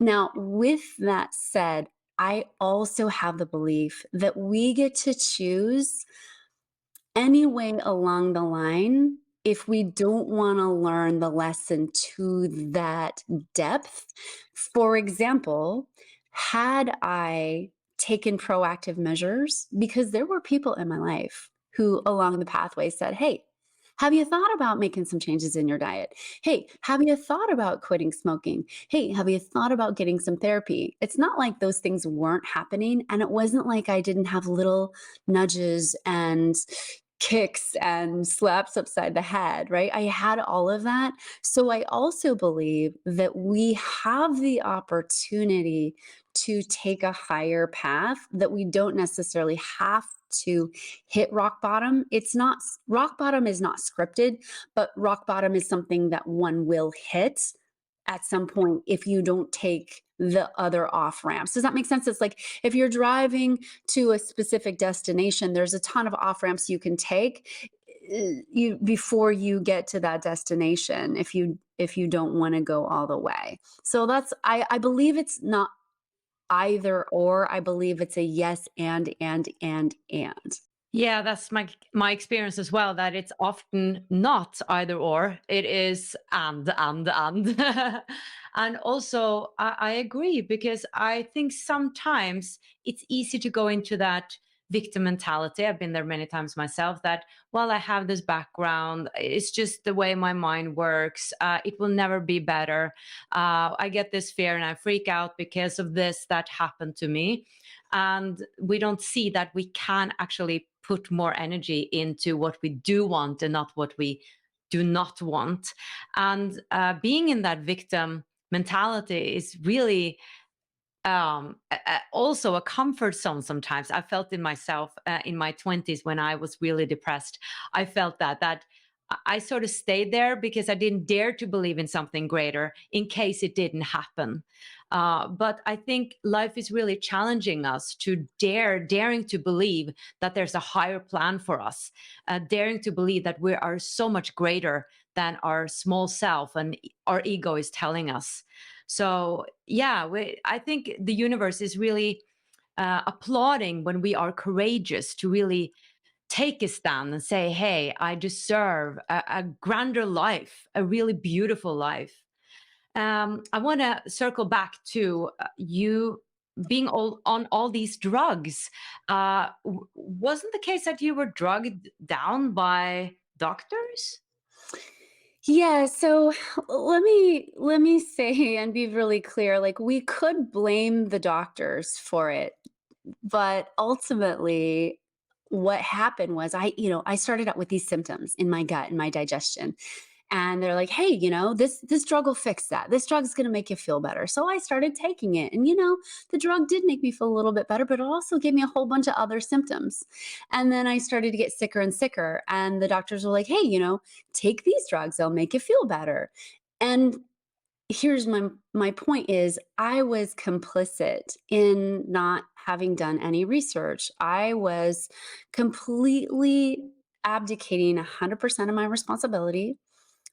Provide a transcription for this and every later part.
Now, with that said, I also have the belief that we get to choose any way along the line if we don't want to learn the lesson to that depth. For example, had I taken proactive measures, because there were people in my life who along the pathway said, "Hey, have you thought about making some changes in your diet? Hey, have you thought about quitting smoking? Hey, have you thought about getting some therapy?" It's not like those things weren't happening. And it wasn't like I didn't have little nudges and kicks and slaps upside the head, right? I had all of that. So I also believe that we have the opportunity to take a higher path, that we don't necessarily have to hit rock bottom. It's not, rock bottom is not scripted, but rock bottom is something that one will hit at some point if you don't take the other off ramps. Does that make sense? It's like if you're driving to a specific destination, there's a ton of off ramps you can take you before you get to that destination if you don't want to go all the way. So that's I believe it's not either or. I believe it's a yes and. Yeah, that's my experience as well, that it's often not either or. It is and. And also I agree, because I think sometimes it's easy to go into that victim mentality. I've been there many times myself, that, well, I have this background. It's just the way my mind works. It will never be better. I get this fear and I freak out because of this that happened to me. And we don't see that we can actually put more energy into what we do want and not what we do not want. And being in that victim mentality is really also a comfort zone. Sometimes I felt in myself in my 20s, when I was really depressed. I felt that I sort of stayed there because I didn't dare to believe in something greater in case it didn't happen. But I think life is really challenging us to daring to believe that there's a higher plan for us, daring to believe that we are so much greater than our small self and our ego is telling us. So yeah, I think the universe is really applauding when we are courageous to really take a stand and say, hey, I deserve a grander life, a really beautiful life. I want to circle back to you being on all these drugs. Wasn't the case that you were drugged down by doctors? Yeah, so let me say and be really clear, like we could blame the doctors for it, but ultimately what happened was I started out with these symptoms in my gut and my digestion. And they're like, "Hey, this drug will fix that. This drug is going to make you feel better." So I started taking it. And the drug did make me feel a little bit better, but it also gave me a whole bunch of other symptoms. And then I started to get sicker and sicker, and the doctors were like, "Hey, take these drugs. They'll make you feel better." And here's my point is I was complicit in not having done any research. I was completely abdicating 100% of my responsibility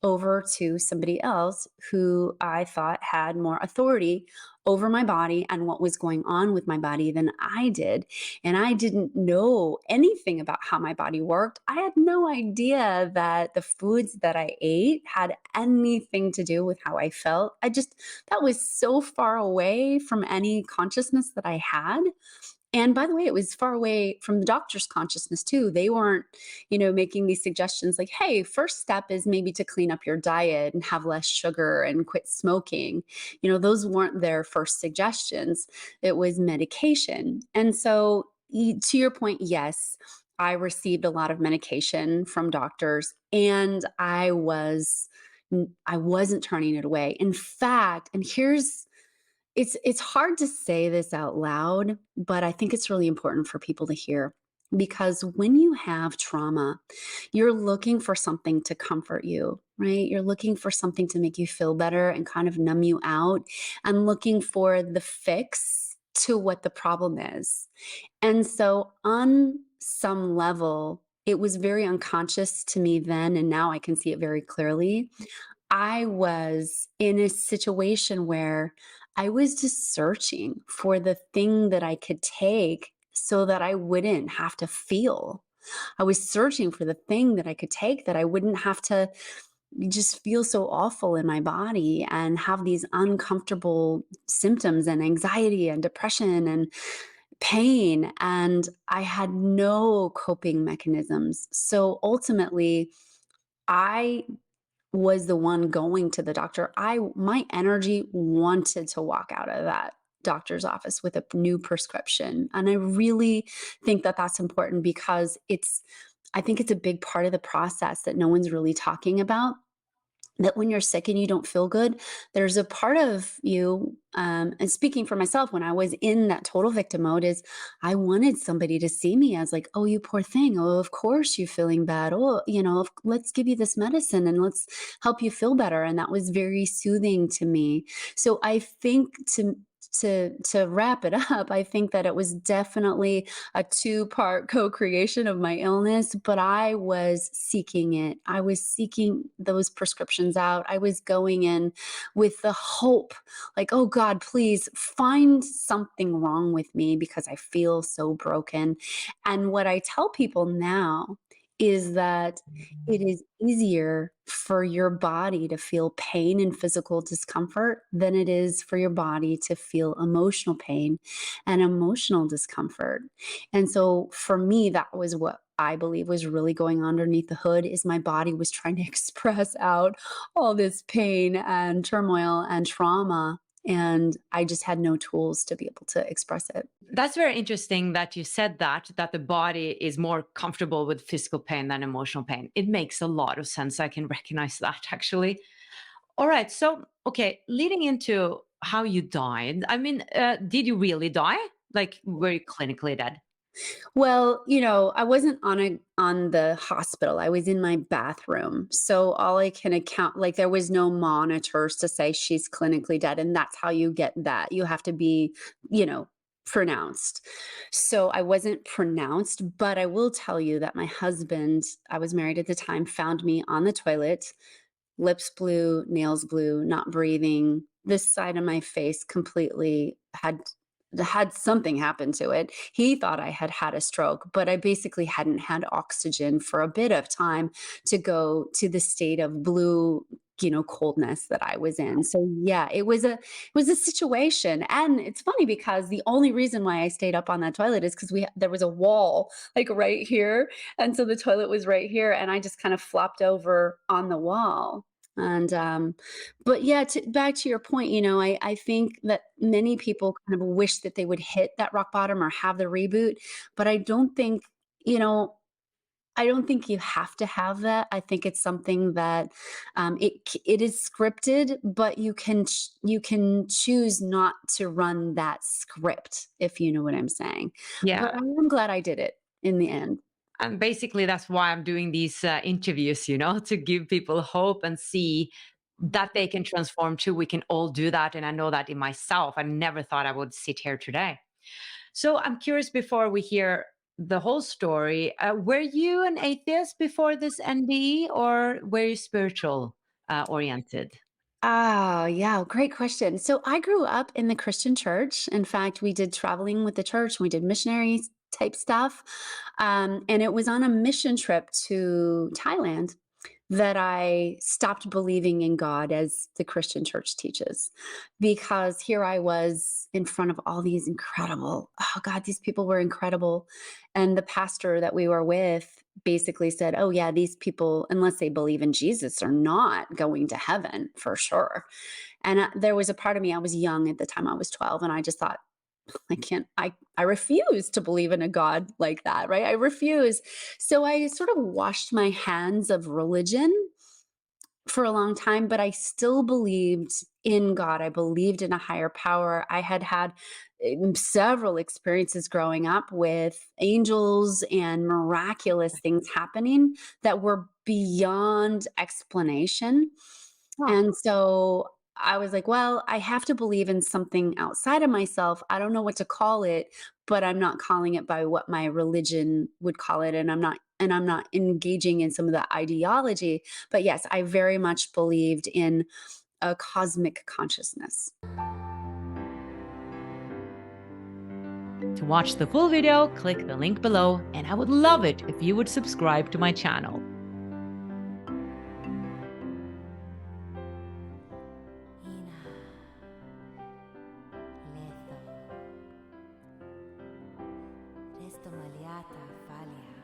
over to somebody else who I thought had more authority over my body and what was going on with my body than I did. And I didn't know anything about how my body worked. I had no idea that the foods that I ate had anything to do with how I felt. That was so far away from any consciousness that I had. And by the way, it was far away from the doctor's consciousness too. They weren't, making these suggestions like, "Hey, first step is maybe to clean up your diet and have less sugar and quit smoking." Those weren't their first suggestions. It was medication. And so, to your point, yes, I received a lot of medication from doctors, and I wasn't turning it away. In fact, and it's hard to say this out loud, but I think it's really important for people to hear, because when you have trauma, you're looking for something to comfort you, right? You're looking for something to make you feel better and kind of numb you out, and looking for the fix to what the problem is. And so on some level, it was very unconscious to me then, and now I can see it very clearly. I was in a situation where I was just searching for the thing that I could take so that I wouldn't have to feel. I was searching for the thing that I could take that I wouldn't have to just feel so awful in my body and have these uncomfortable symptoms and anxiety and depression and pain. And I had no coping mechanisms. So ultimately, I was the one going to the doctor. My energy wanted to walk out of that doctor's office with a new prescription. And I really think that that's important because I think it's a big part of the process that no one's really talking about, that when you're sick and you don't feel good, there's a part of you, and speaking for myself, when I was in that total victim mode, is I wanted somebody to see me as like, oh, you poor thing. Oh, of course you're feeling bad. Oh, let's give you this medicine and let's help you feel better. And that was very soothing to me. So I think to wrap it up, I think that it was definitely a two-part co-creation of my illness, but I was seeking it. I was seeking those prescriptions out. I was going in with the hope, like, oh God, please find something wrong with me because I feel so broken. And what I tell people now is that it is easier for your body to feel pain and physical discomfort than it is for your body to feel emotional pain and emotional discomfort. And so for me, that was what I believe was really going on underneath the hood, is my body was trying to express out all this pain and turmoil and trauma. And I just had no tools to be able to express it. That's very interesting that you said that the body is more comfortable with physical pain than emotional pain. It makes a lot of sense. I can recognize that actually. All right. So, okay, leading into how you died, I mean, did you really die? Like, were you clinically dead? Well, I wasn't on the hospital. I was in my bathroom. So all I can account, like, there was no monitors to say she's clinically dead, and that's how you get that. You have to be, you know, pronounced. So I wasn't pronounced, but I will tell you that my husband, I was married at the time, found me on the toilet, lips blue, nails blue, not breathing. This side of my face completely had something happen to it. He thought I had had a stroke, but I basically hadn't had oxygen for a bit of time to go to the state of blue, coldness that I was in. So yeah, it was a situation. And it's funny because the only reason why I stayed up on that toilet is because there was a wall like right here. And so the toilet was right here and I just kind of flopped over on the wall. And but yeah, back to your point, I think that many people kind of wish that they would hit that rock bottom or have the reboot, but you know, I don't think you have to have that. I think it's something that it is scripted, but you can choose not to run that script, if you know what I'm saying. But Yeah. I am glad I did it in the end. And basically, that's why I'm doing these interviews, to give people hope and see that they can transform too. We can all do that. And I know that in myself. I never thought I would sit here today. So I'm curious, before we hear the whole story, were you an atheist before this NDE, or were you spiritual oriented? Ah, yeah, great question. So I grew up in the Christian church. In fact, we did traveling with the church, we did missionary type stuff. And it was on a mission trip to Thailand that I stopped believing in God as the Christian church teaches. Because here I was in front of all these incredible, oh God, these people were incredible. And the pastor that we were with basically said, oh, yeah, these people, unless they believe in Jesus, are not going to heaven for sure. And there was a part of me, I was young at the time, I was 12, and I just thought, I refuse to believe in a God like that, right? I refuse. So I sort of washed my hands of religion for a long time, but I still believed in God. I believed in a higher power. I had had several experiences growing up with angels and miraculous things happening that were beyond explanation. Oh, And so I was like, well, I have to believe in something outside of myself. I don't know what to call it, but I'm not calling it by what my religion would call it. And I'm not engaging in some of the ideology. But yes, I very much believed in a cosmic consciousness. To watch the full video, click the link below, and I would love it if you would subscribe to my channel. Resto maliata falia.